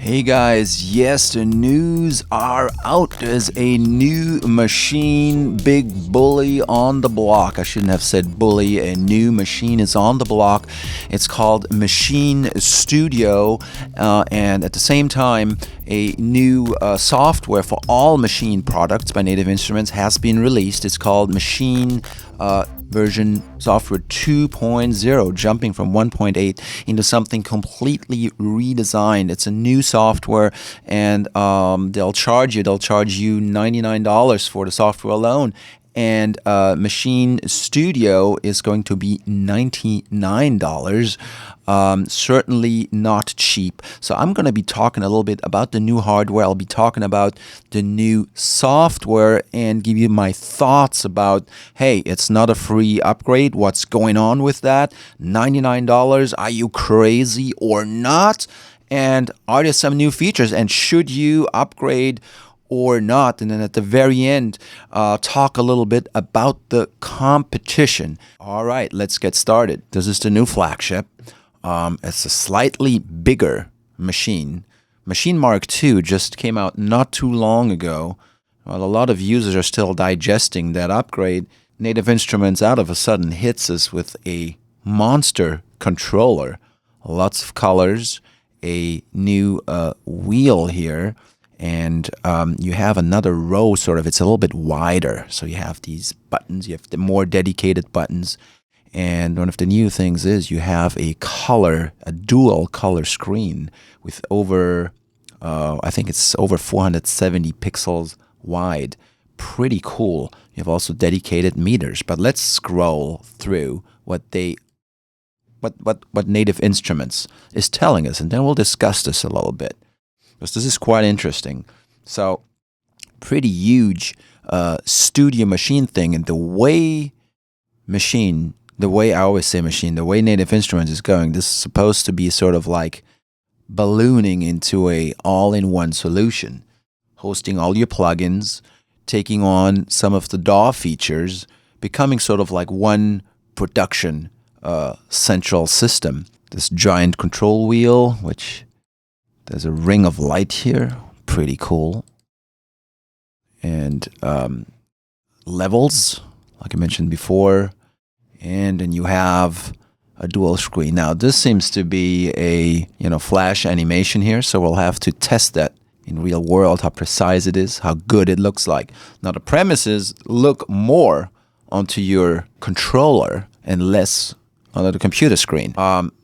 Hey guys, yes, the news are out. There's a new machine, big bully on the block. I shouldn't have said bully. A new machine is on the block. It's called Maschine Studio, and at the same time, a new software for all Maschine products by Native Instruments has been released. It's called Maschine version software 2.0, jumping from 1.8 into something completely redesigned. It's a new software, and they'll charge you $99 for the software alone. And Maschine Studio is going to be $99. Certainly not cheap. So I'm going to be talking a little bit about the new hardware. I'll be talking about the new software and give you my thoughts about, hey, it's not a free upgrade. What's going on with that? $99. Are you crazy or not? And are there some new features? And should you upgrade or not? And then at the very end, talk a little bit about the competition. All right, let's get started. This is the new flagship. It's a slightly bigger machine. Maschine MK2 just came out not too long ago. While a lot of users are still digesting that upgrade, Native Instruments out of a sudden hits us with a monster controller. Lots of colors, a new wheel here, and you have another row, sort of. It's a little bit wider, so you have these buttons. You have the more dedicated buttons. And one of the new things is you have a dual color screen with over, I think it's over 470 pixels wide. Pretty cool. You have also dedicated meters. But let's scroll through what Native Instruments is telling us, and then we'll discuss this a little bit, because this is quite interesting. So, pretty huge studio machine thing, and the way I always say machine, the way Native Instruments is going, this is supposed to be sort of like ballooning into a all-in-one solution, hosting all your plugins, taking on some of the DAW features, becoming sort of like one production central system. This giant control wheel, which there's a ring of light here, pretty cool. And levels, like I mentioned before. And then you have a dual screen. Now, this seems to be a flash animation here, so we'll have to test that in real world, how precise it is, how good it looks like. Now, the premise is look more onto your controller and less on the computer screen.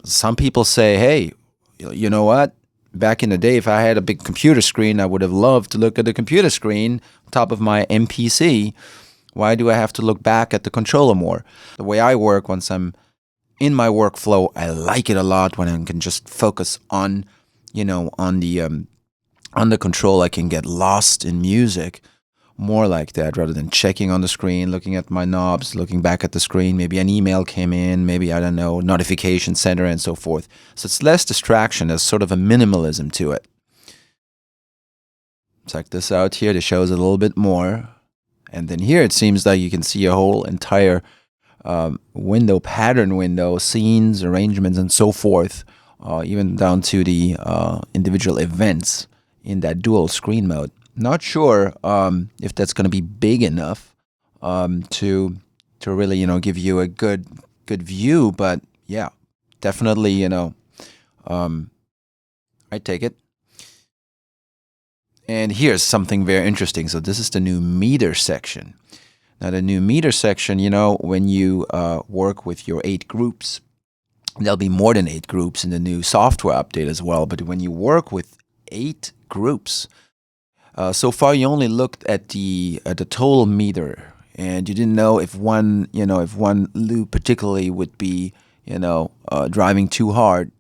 Some people say, hey, you know what? Back in the day, if I had a big computer screen, I would have loved to look at the computer screen on top of my MPC. Why do I have to look back at the controller more? The way I work, once I'm in my workflow, I like it a lot when I can just focus on the control. I can get lost in music more like that, rather than checking on the screen, looking at my knobs, looking back at the screen. Maybe an email came in, maybe, I don't know, notification center and so forth. So it's less distraction. There's sort of a minimalism to it. Check this out here. This shows a little bit more. And then here it seems like you can see a whole entire pattern window, scenes, arrangements, and so forth, even down to the individual events in that dual screen mode. Not sure if that's going to be big enough to really give you a good view, but yeah, definitely I take it. And here's something very interesting. So this is the new meter section. Now, the new meter section, when you work with your 8 groups, there'll be more than 8 groups in the new software update as well. But when you work with 8 groups, so far you only looked at the total meter, and you didn't know if one loop particularly would be driving too hard.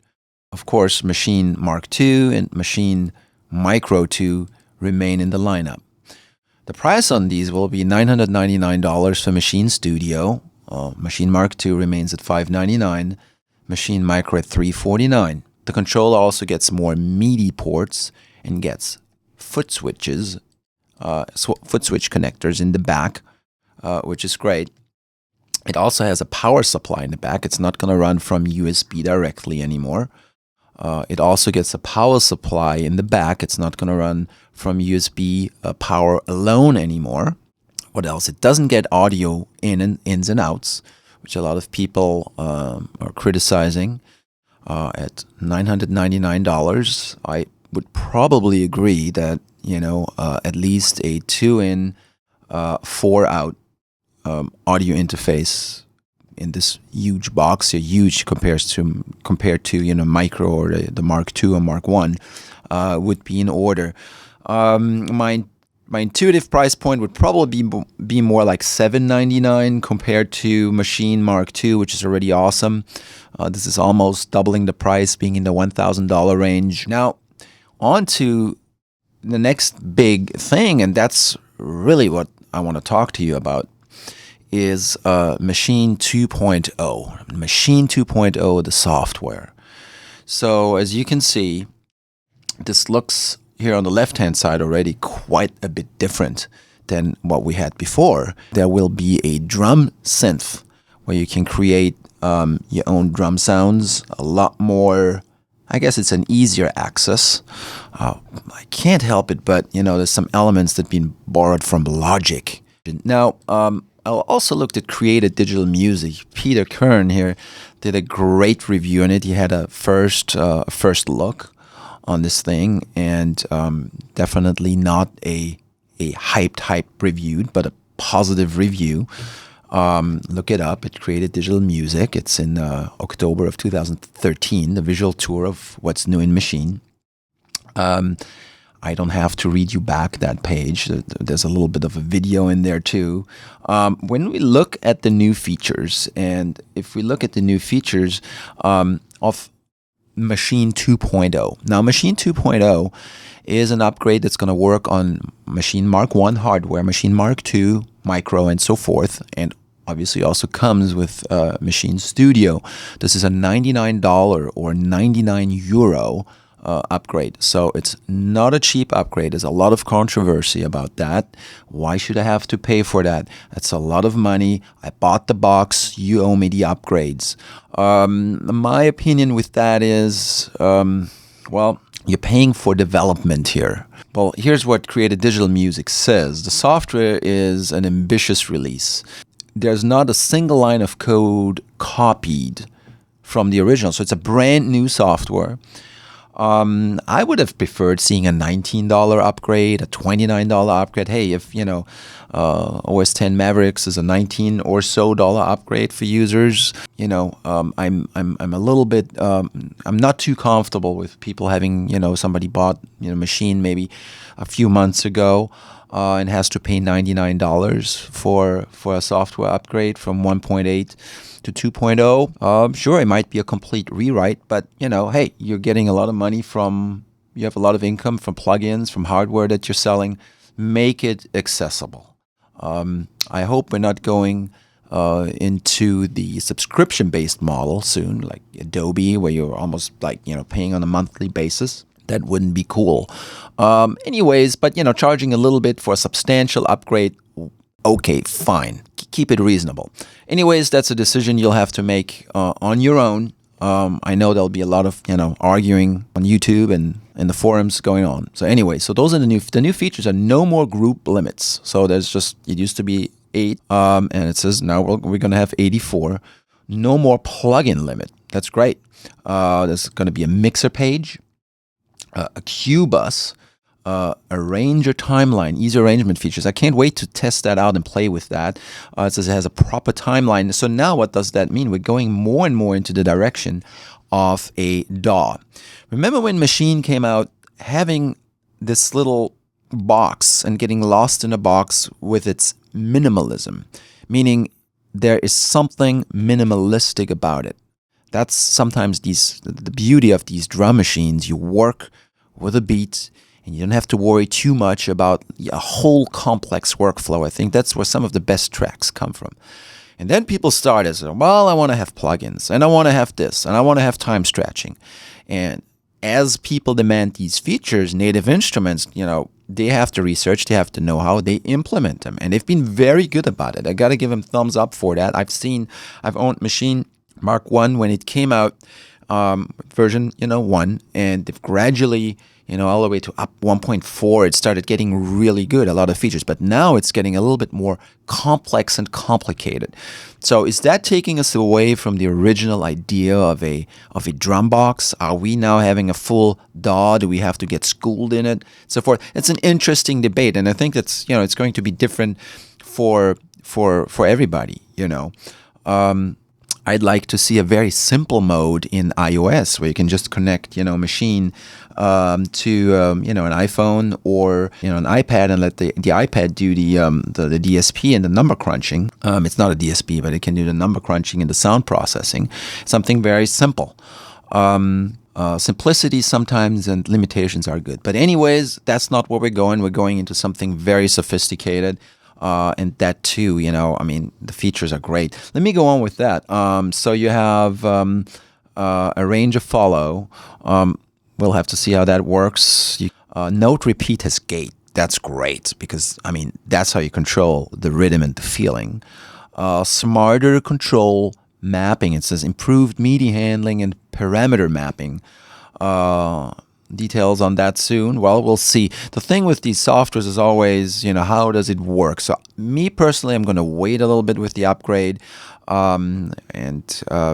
Of course, Maschine MK2 and Maschine MK3 remain in the lineup. The price on these will be $999 for Maschine Studio. Maschine MK2 remains at $599. Maschine MK3 $349. The controller also gets more Midi ports and gets foot switches, foot switch connectors in the back, which is great. It also has a power supply in the back. It's not going to run from USB directly anymore. It also gets a power supply in the back. It's not going to run from USB power alone anymore. What else? It doesn't get audio ins and outs, which a lot of people are criticizing. At $999, I would probably agree that, at least a 2-in, 4-out audio interface in this huge box here, huge compared to micro or the Mark II or Mark I, would be in order. My intuitive price point would probably be more like $799 compared to Maschine Mark II, which is already awesome. This is almost doubling the price, being in the $1,000 range. Now, on to the next big thing, and that's really what I want to talk to you about, is Maschine 2.0. Maschine 2.0, the software. So as you can see, this looks here on the left-hand side already quite a bit different than what we had before. There will be a drum synth where you can create your own drum sounds, a lot more. I guess it's an easier access. I can't help it, but there's some elements that have been borrowed from Logic. Now, I also looked at Created Digital Music. Peter Kern here did a great review on it. He had a first look on this thing, and definitely not a hyped review, but a positive review. Look it up. It Created Digital Music. It's in October of 2013, the visual tour of what's new in Maschine. I don't have to read you back that page. There's a little bit of a video in there too. When we look at the new features, and if we look at the new features of Maschine 2.0. Now, Maschine 2.0 is an upgrade that's going to work on Maschine Mark I hardware, Maschine Mark II, Micro, and so forth, and obviously also comes with Maschine Studio. This is a $99 or €99 upgrade. So it's not a cheap upgrade. There's a lot of controversy about that. Why should I have to pay for that? That's a lot of money. I bought the box. You owe me the upgrades. My opinion with that is, well, you're paying for development here. Well, here's what Created Digital Music says. The software is an ambitious release. There's not a single line of code copied from the original. So it's a brand new software. I would have preferred seeing a $19 upgrade, a $29 upgrade. Hey, if OS 10 Mavericks is a $19 or so upgrade for users, I'm a little bit I'm not too comfortable with people having somebody bought Maschine maybe a few months ago and has to pay $99 for a software upgrade from 1.8 to 2.0. Sure, it might be a complete rewrite, but hey, you're getting a lot of money you have a lot of income from plugins, from hardware that you're selling. Make it accessible. I hope we're not going into the subscription-based model soon, like Adobe, where you're almost like paying on a monthly basis. That wouldn't be cool. Anyways, but charging a little bit for a substantial upgrade, okay, fine. Keep it reasonable. Anyways, that's a decision you'll have to make on your own. I know there'll be a lot of arguing on YouTube and in the forums going on. So anyway, so those are the new features. Are no more group limits. So there's it used to be 8, and it says now we're going to have 84. No more plugin limit. That's great. There's going to be a mixer page, a Q bus, arranger timeline, easy arrangement features. I can't wait to test that out and play with that. It says it has a proper timeline. So now what does that mean? We're going more and more into the direction of a DAW. Remember when Maschine came out, having this little box and getting lost in a box with its minimalism, meaning there is something minimalistic about it. That's sometimes the beauty of these drum machines. You work with a beat, and you don't have to worry too much about a whole complex workflow. I think that's where some of the best tracks come from. And then people start as, well, I want to have plugins, and I want to have this, and I want to have time stretching. And as people demand these features, Native Instruments, they have to research, they have to know how they implement them. And they've been very good about it. I got to give them thumbs up for that. I've owned Maschine Mark I when it came out. version 1, and they've gradually all the way to up 1.4, it started getting really good, a lot of features, but now it's getting a little bit more complex and complicated. So is that taking us away from the original idea of a drum box? Are we now having a full DAW? Do we have to get schooled in it? So forth. It's an interesting debate, and I think that's it's going to be different for everybody. I'd like to see a very simple mode in iOS where you can just connect, Maschine to an iPhone or an iPad and let the iPad do the DSP and the number crunching. It's not a DSP, but it can do the number crunching and the sound processing. Something very simple. Simplicity sometimes and limitations are good. But anyways, that's not where we're going. We're going into something very sophisticated. And that too, the features are great. Let me go on with that. So you have a range of follow. We'll have to see how that works. Note repeat has gate. That's great because, that's how you control the rhythm and the feeling. Smarter control mapping. It says improved MIDI handling and parameter mapping. Details on that soon. Well, we'll see. The thing with these softwares is always, how does it work? So me personally, I'm going to wait a little bit with the upgrade and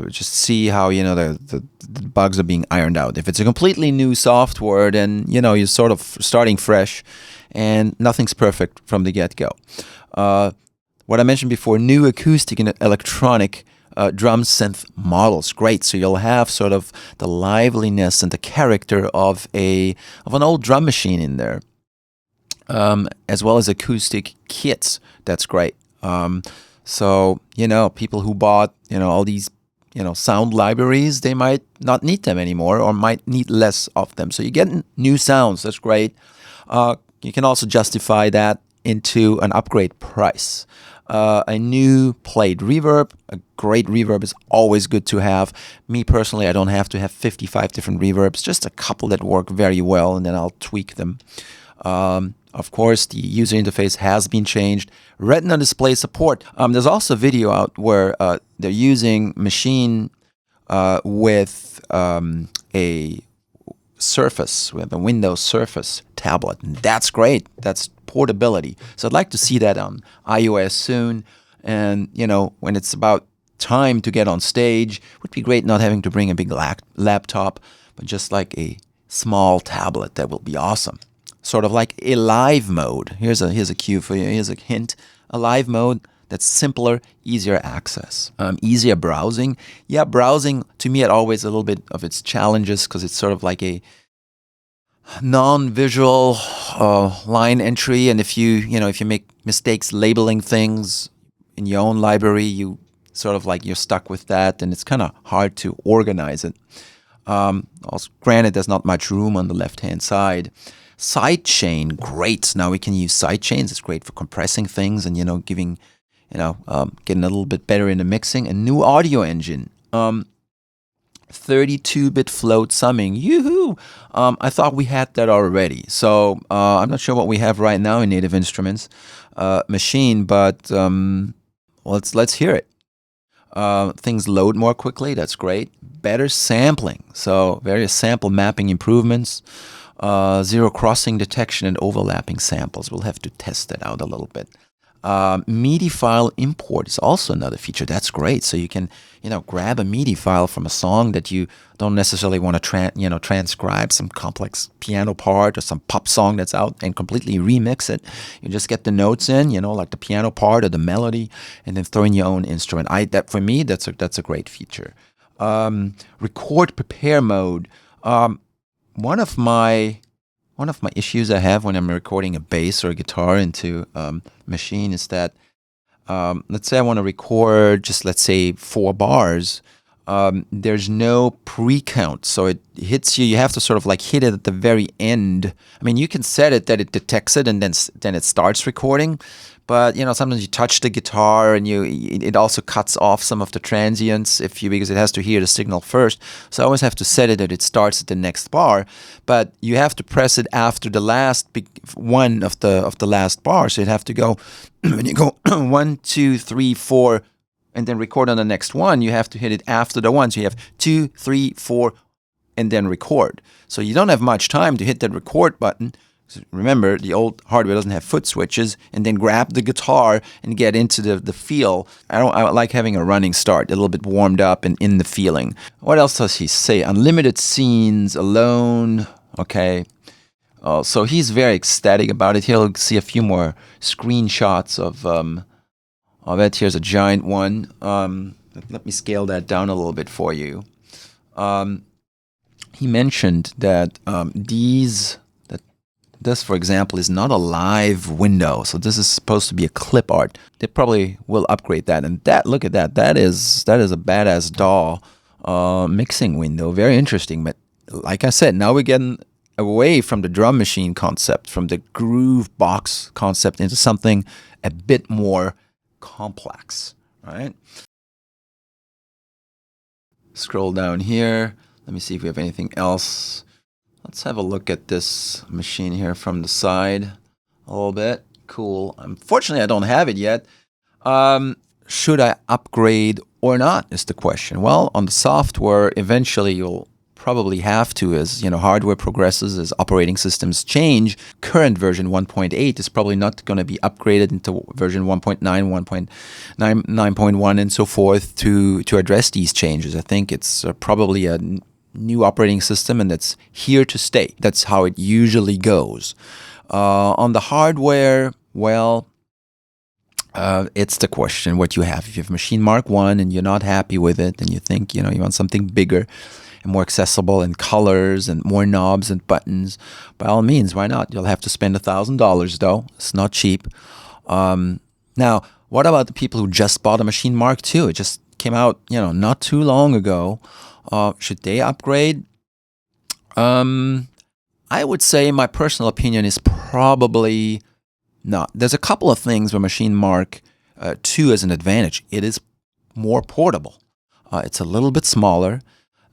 just see how, the bugs are being ironed out. If it's a completely new software, then, you're sort of starting fresh and nothing's perfect from the get-go. What I mentioned before, new acoustic and electronic drum synth models. Great. So you'll have sort of the liveliness and the character of an old drum machine in there, as well as acoustic kits. That's great. So people who bought all these sound libraries, they might not need them anymore or might need less of them. So you get new sounds. That's great. You can also justify that into an upgrade price. A new plate reverb. A great reverb is always good to have. Me personally, I don't have to have 55 different reverbs, just a couple that work very well, and then I'll tweak them. Of course, the user interface has been changed. Retina display support. There's also a video out where they're using Maschine with a Surface, with a Windows Surface tablet. And that's great. That's portability. So I'd like to see that on iOS soon. And, when it's about time to get on stage, it would be great not having to bring a big laptop, but just like a small tablet. That will be awesome. Sort of like a live mode. Here's a cue for you. Here's a hint. A live mode that's simpler, easier access. Easier browsing. Yeah, browsing, to me, it always a little bit of its challenges because it's sort of like a non-visual line entry, and if you make mistakes labeling things in your own library, you sort of like you're stuck with that, and it's kind of hard to organize it. Also, granted, there's not much room on the left-hand side. Sidechain, great. Now we can use sidechains. It's great for compressing things and giving getting a little bit better in the mixing. A new audio engine. 32-bit float summing. Yoo-hoo! I thought we had that already. So I'm not sure what we have right now in Native Instruments Maschine, but let's hear it. Things load more quickly. That's great. Better sampling. So various sample mapping improvements. Zero crossing detection and overlapping samples. We'll have to test that out a little bit. MIDI file import is also another feature. That's great. So you can, grab a MIDI file from a song that you don't necessarily want to, transcribe some complex piano part or some pop song that's out and completely remix it. You just get the notes in, like the piano part or the melody, and then throw in your own instrument. For me, that's a great feature. Record prepare mode. One of my issues I have when I'm recording a bass or a guitar into Maschine is that, let's say I want to record just, let's say, 4 bars. There's no pre-count, so it hits you. You have to sort of like hit it at the very end. I mean, you can set it that it detects it and then it starts recording. But sometimes you touch the guitar and it also cuts off some of the transients because it has to hear the signal first. So I always have to set it that it starts at the next bar, but you have to press it after the last one of the last bar. So you'd have to go when you go 1, 2, 3, 4, and then record on the next one, you have to hit it after the one. So you have 2, 3, 4, and then record. So you don't have much time to hit that record button. Remember, the old hardware doesn't have foot switches, and then grab the guitar and get into the feel. I like having a running start, a little bit warmed up and in the feeling. What else does he say? Unlimited scenes, alone. Okay. So he's very ecstatic about it. He'll see a few more screenshots of it. Here's a giant one. Let me scale that down a little bit for you. He mentioned that this, for example, is not a live window. So this is supposed to be a clip art. They probably will upgrade that. And look at that. That is a badass DAW mixing window. Very interesting. But like I said, now we're getting away from the drum machine concept, from the groove box concept, into something a bit more complex, right? Scroll down here. Let me see if we have anything else. Let's have a look at this machine here from the side a little bit. Cool. Unfortunately, I don't have it yet. Should I upgrade or not is the question. Well, on the software, eventually you'll probably have to, as hardware progresses, as operating systems change. Current version 1.8 is probably not going to be upgraded into version 1.9, 1.9.1, and so forth to address these changes. I think it's probably a new operating system, and that's here to stay. That's how it usually goes. On the hardware, well, it's the question what you have. If you have Maschine Mark 1 and you're not happy with it, and you think you want something bigger and more accessible, and colors and more knobs and buttons, by all means, why not? You'll have to spend $1,000 though. It's not cheap. Now, what about the people who just bought a Maschine Mark 2? It just came out, not too long ago. Should they upgrade? I would say my personal opinion is probably not. There's a couple of things where Maschine Mark 2 has an advantage. It is more portable. It's a little bit smaller.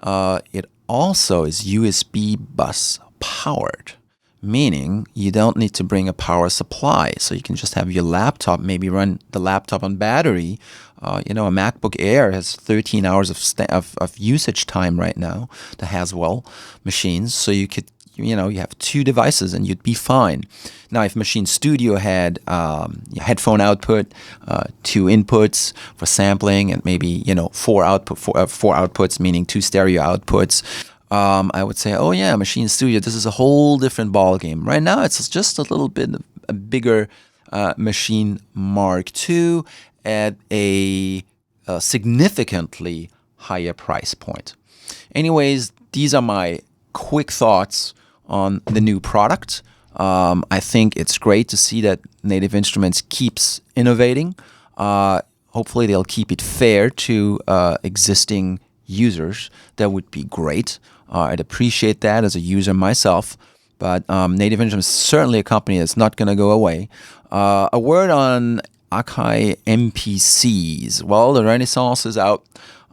It also is USB bus powered, meaning you don't need to bring a power supply. So you can just have your laptop, maybe run the laptop on battery. A MacBook Air has 13 hours of usage time right now, the Haswell machines. So you could, you have two devices and you'd be fine. Now, if Maschine Studio had headphone output, two inputs for sampling, and maybe four outputs, meaning two stereo outputs, I would say, oh yeah, Maschine Studio, this is a whole different ball game. Right now, it's just a little bit a bigger Maschine Mark II at a significantly higher price point. Anyways, these are my quick thoughts on the new product. I think it's great to see that Native Instruments keeps innovating. Hopefully they'll keep it fair to existing users. That would be great. I'd appreciate that as a user myself. But Native Instruments is certainly a company that's not going to go away. A word on Akai MPCs. Well, the Renaissance is out.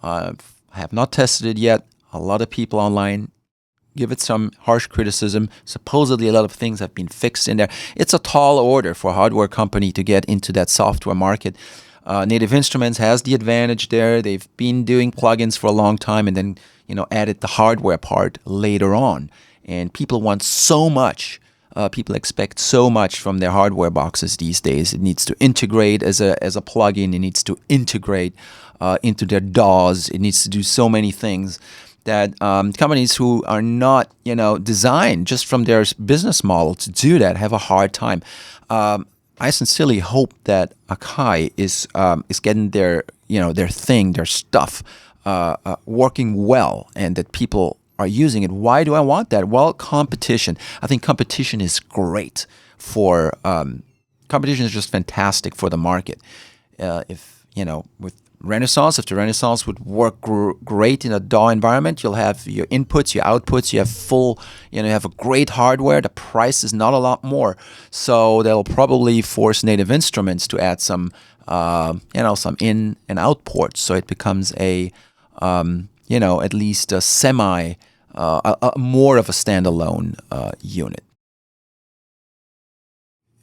I have not tested it yet. A lot of people online give it some harsh criticism. Supposedly a lot of things have been fixed in there. It's a tall order for a hardware company to get into that software market. Native Instruments has the advantage there. They've been doing plugins for a long time and then added the hardware part later on. And people want so much. People expect so much from their hardware boxes these days. It needs to integrate as a plugin. It needs to integrate into their DAWs. It needs to do so many things that companies who are not, designed just from their business model to do that have a hard time. I sincerely hope that Akai is getting their thing, their stuff working well, and that people are using it. Why do I want that? Well, competition. I think competition is great for competition is just fantastic for the market. With Renaissance, if the Renaissance would work great in a DAW environment, you'll have your inputs, your outputs, you have full, you have a great hardware. The price is not a lot more, so they'll probably force Native Instruments to add some, some in and out ports, so it becomes a, at least a semi. More of a standalone unit.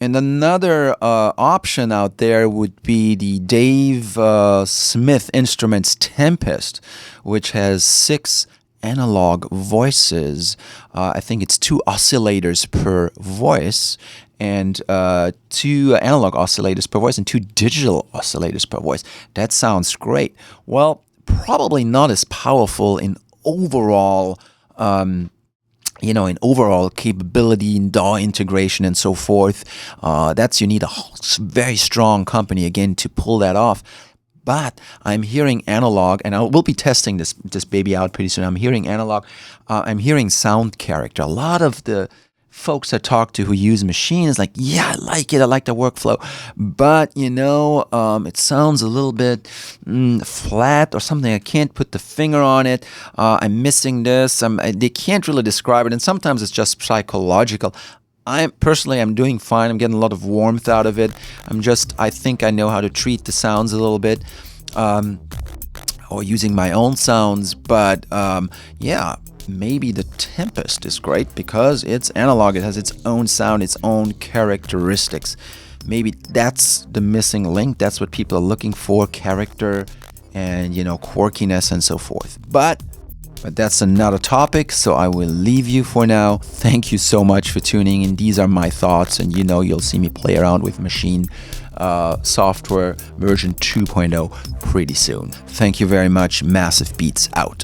And another option out there would be the Dave Smith Instruments Tempest, which has 6 analog voices. I think it's 2 oscillators per voice, and 2 analog oscillators per voice, and 2 digital oscillators per voice. That sounds great. Well, probably not as powerful in overall in overall capability, in DAW integration and so forth. You need a very strong company, again, to pull that off. But I'm hearing analog, and we'll be testing this baby out pretty soon. I'm hearing analog. I'm hearing sound character. A lot of the folks I talk to who use Maschine is like, yeah, I like it. I like the workflow. But, it sounds a little bit flat or something. I can't put the finger on it. I'm missing this. They can't really describe it. And sometimes it's just psychological. I'm doing fine. I'm getting a lot of warmth out of it. I think I know how to treat the sounds a little bit, or using my own sounds. But maybe the Tempest is great because it's analog. It has its own sound, its own characteristics. Maybe that's the missing link. That's what people are looking for: character and quirkiness and so forth. But that's another topic, so I will leave you for now. Thank you so much for tuning in. These are my thoughts, and you'll see me play around with Maschine software version 2.0 pretty soon. Thank you very much. Massive Beats out.